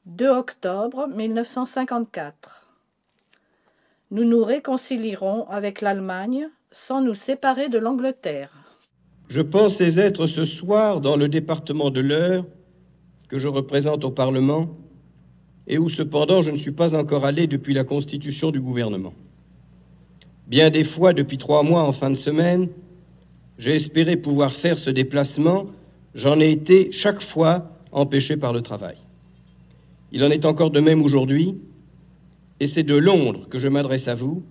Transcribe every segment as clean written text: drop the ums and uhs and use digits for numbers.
2 octobre 1954. Nous nous réconcilierons avec l'Allemagne sans nous séparer de l'Angleterre. Je pensais être ce soir dans le département de l'Eure, que je représente au Parlement, et où cependant je ne suis pas encore allé depuis la constitution du gouvernement. Bien des fois, depuis 3 mois en fin de semaine, j'ai espéré pouvoir faire ce déplacement. J'en ai été chaque fois empêché par le travail. Il en est encore de même aujourd'hui, et c'est de Londres que je m'adresse à vous,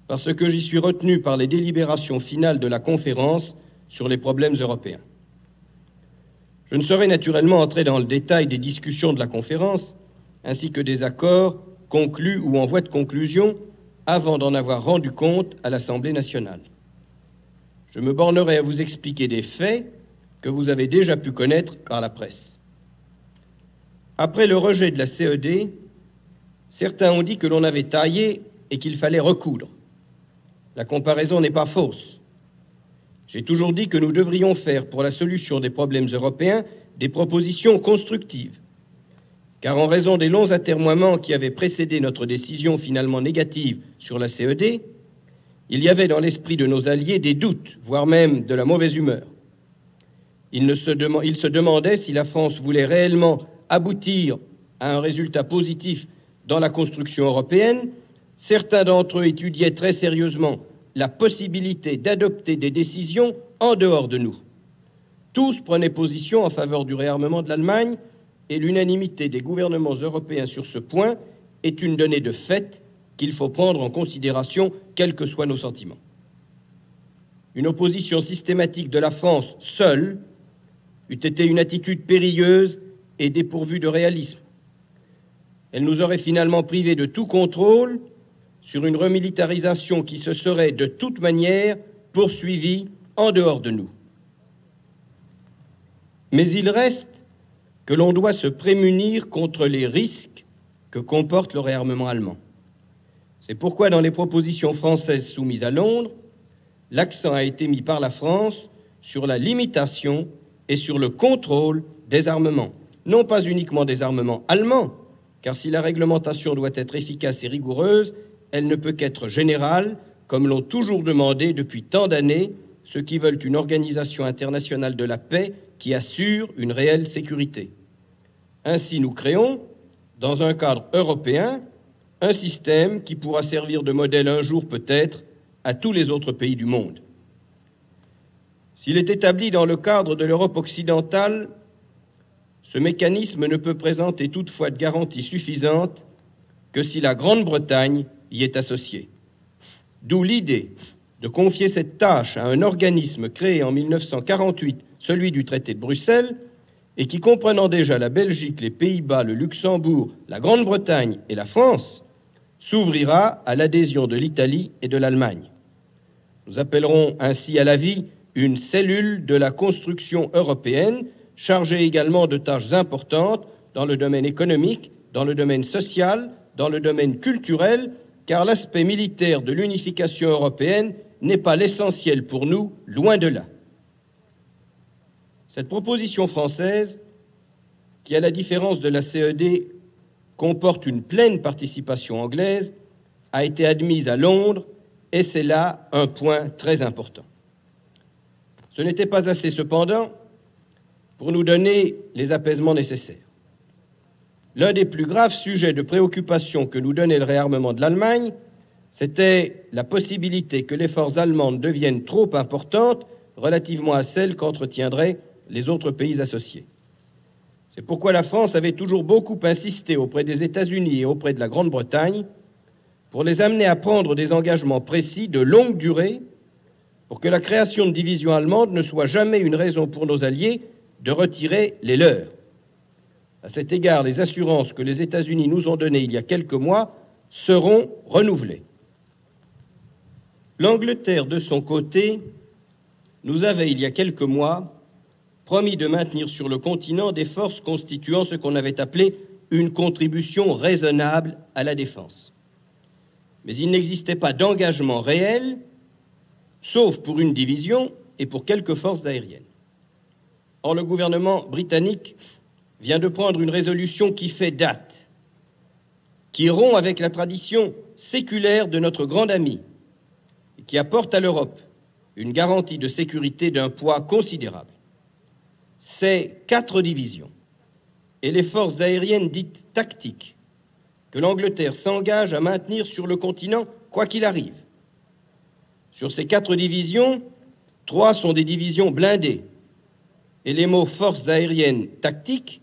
parce que j'y suis retenu par les délibérations finales de la conférence sur les problèmes européens. Je ne saurais naturellement entrer dans le détail des discussions de la conférence, ainsi que des accords conclus ou en voie de conclusion, avant d'en avoir rendu compte à l'Assemblée nationale. Je me bornerai à vous expliquer des faits que vous avez déjà pu connaître par la presse. Après le rejet de la CED, certains ont dit que l'on avait taillé et qu'il fallait recoudre. La comparaison n'est pas fausse. J'ai toujours dit que nous devrions faire pour la solution des problèmes européens des propositions constructives. Car en raison des longs atermoiements qui avaient précédé notre décision finalement négative sur la CED, il y avait dans l'esprit de nos alliés des doutes, voire même de la mauvaise humeur. Ils se demandaient si la France voulait réellement aboutir à un résultat positif dans la construction européenne. Certains d'entre eux étudiaient très sérieusement la possibilité d'adopter des décisions en dehors de nous. Tous prenaient position en faveur du réarmement de l'Allemagne, et l'unanimité des gouvernements européens sur ce point est une donnée de fait qu'il faut prendre en considération, quels que soient nos sentiments. Une opposition systématique de la France seule eût été une attitude périlleuse et dépourvue de réalisme. Elle nous aurait finalement privés de tout contrôle sur une remilitarisation qui se serait de toute manière poursuivie en dehors de nous. Mais il reste que l'on doit se prémunir contre les risques que comporte le réarmement allemand. C'est pourquoi dans les propositions françaises soumises à Londres, l'accent a été mis par la France sur la limitation et sur le contrôle des armements. Non pas uniquement des armements allemands, car si la réglementation doit être efficace et rigoureuse, elle ne peut qu'être générale, comme l'ont toujours demandé depuis tant d'années ceux qui veulent une organisation internationale de la paix qui assure une réelle sécurité. Ainsi, nous créons, dans un cadre européen, un système qui pourra servir de modèle un jour peut-être à tous les autres pays du monde. S'il est établi dans le cadre de l'Europe occidentale, ce mécanisme ne peut présenter toutefois de garantie suffisante que si la Grande-Bretagne y est associée. D'où l'idée de confier cette tâche à un organisme créé en 1948, celui du traité de Bruxelles, et qui, comprenant déjà la Belgique, les Pays-Bas, le Luxembourg, la Grande-Bretagne et la France, s'ouvrira à l'adhésion de l'Italie et de l'Allemagne. Nous appellerons ainsi à la vie une cellule de la construction européenne, chargée également de tâches importantes dans le domaine économique, dans le domaine social, dans le domaine culturel, car l'aspect militaire de l'unification européenne n'est pas l'essentiel pour nous, loin de là. Cette proposition française, qui à la différence de la CED comporte une pleine participation anglaise, a été admise à Londres, et c'est là un point très important. Ce n'était pas assez cependant pour nous donner les apaisements nécessaires. L'un des plus graves sujets de préoccupation que nous donnait le réarmement de l'Allemagne, c'était la possibilité que les forces allemandes deviennent trop importantes relativement à celles qu'entretiendraient les autres pays associés. C'est pourquoi la France avait toujours beaucoup insisté auprès des États-Unis et auprès de la Grande-Bretagne pour les amener à prendre des engagements précis de longue durée pour que la création de divisions allemandes ne soit jamais une raison pour nos alliés de retirer les leurs. À cet égard, les assurances que les États-Unis nous ont données il y a quelques mois seront renouvelées. L'Angleterre, de son côté, nous avait, il y a quelques mois, promis de maintenir sur le continent des forces constituant ce qu'on avait appelé une contribution raisonnable à la défense. Mais il n'existait pas d'engagement réel, sauf pour une division et pour quelques forces aériennes. Or, le gouvernement britannique vient de prendre une résolution qui fait date, qui rompt avec la tradition séculaire de notre grand ami et qui apporte à l'Europe une garantie de sécurité d'un poids considérable. Ces 4 divisions et les forces aériennes dites tactiques que l'Angleterre s'engage à maintenir sur le continent quoi qu'il arrive. Sur ces 4 divisions, 3 sont des divisions blindées et les mots forces aériennes tactiques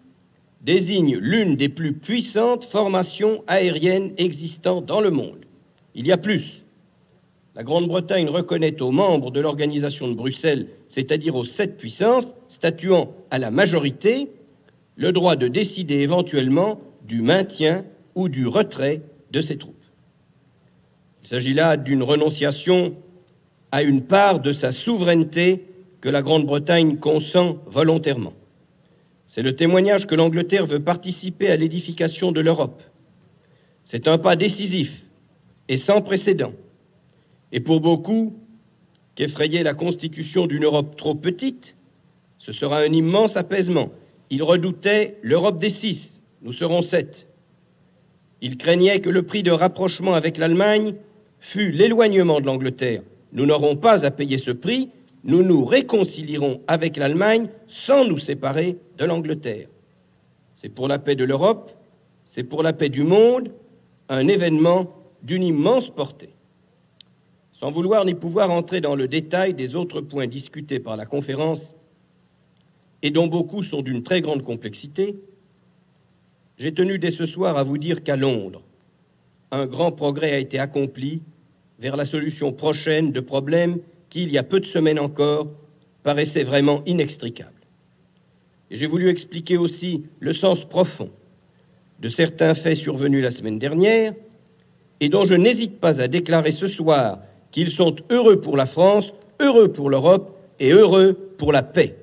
désignent l'une des plus puissantes formations aériennes existantes dans le monde. Il y a plus. La Grande-Bretagne reconnaît aux membres de l'Organisation de Bruxelles, c'est-à-dire aux 7 puissances, statuant à la majorité, le droit de décider éventuellement du maintien ou du retrait de ses troupes. Il s'agit là d'une renonciation à une part de sa souveraineté que la Grande-Bretagne consent volontairement. C'est le témoignage que l'Angleterre veut participer à l'édification de l'Europe. C'est un pas décisif et sans précédent. Et pour beaucoup, qu'effrayait la constitution d'une Europe trop petite, ce sera un immense apaisement. Ils redoutaient l'Europe des 6, nous serons 7. Ils craignaient que le prix de rapprochement avec l'Allemagne fût l'éloignement de l'Angleterre. Nous n'aurons pas à payer ce prix, nous nous réconcilierons avec l'Allemagne sans nous séparer de l'Angleterre. C'est pour la paix de l'Europe, c'est pour la paix du monde, un événement d'une immense portée. Sans vouloir ni pouvoir entrer dans le détail des autres points discutés par la conférence, et dont beaucoup sont d'une très grande complexité, j'ai tenu dès ce soir à vous dire qu'à Londres, un grand progrès a été accompli vers la solution prochaine de problèmes qui, il y a peu de semaines encore, paraissaient vraiment inextricables. Et j'ai voulu expliquer aussi le sens profond de certains faits survenus la semaine dernière et dont je n'hésite pas à déclarer ce soir qu'ils sont heureux pour la France, heureux pour l'Europe et heureux pour la paix.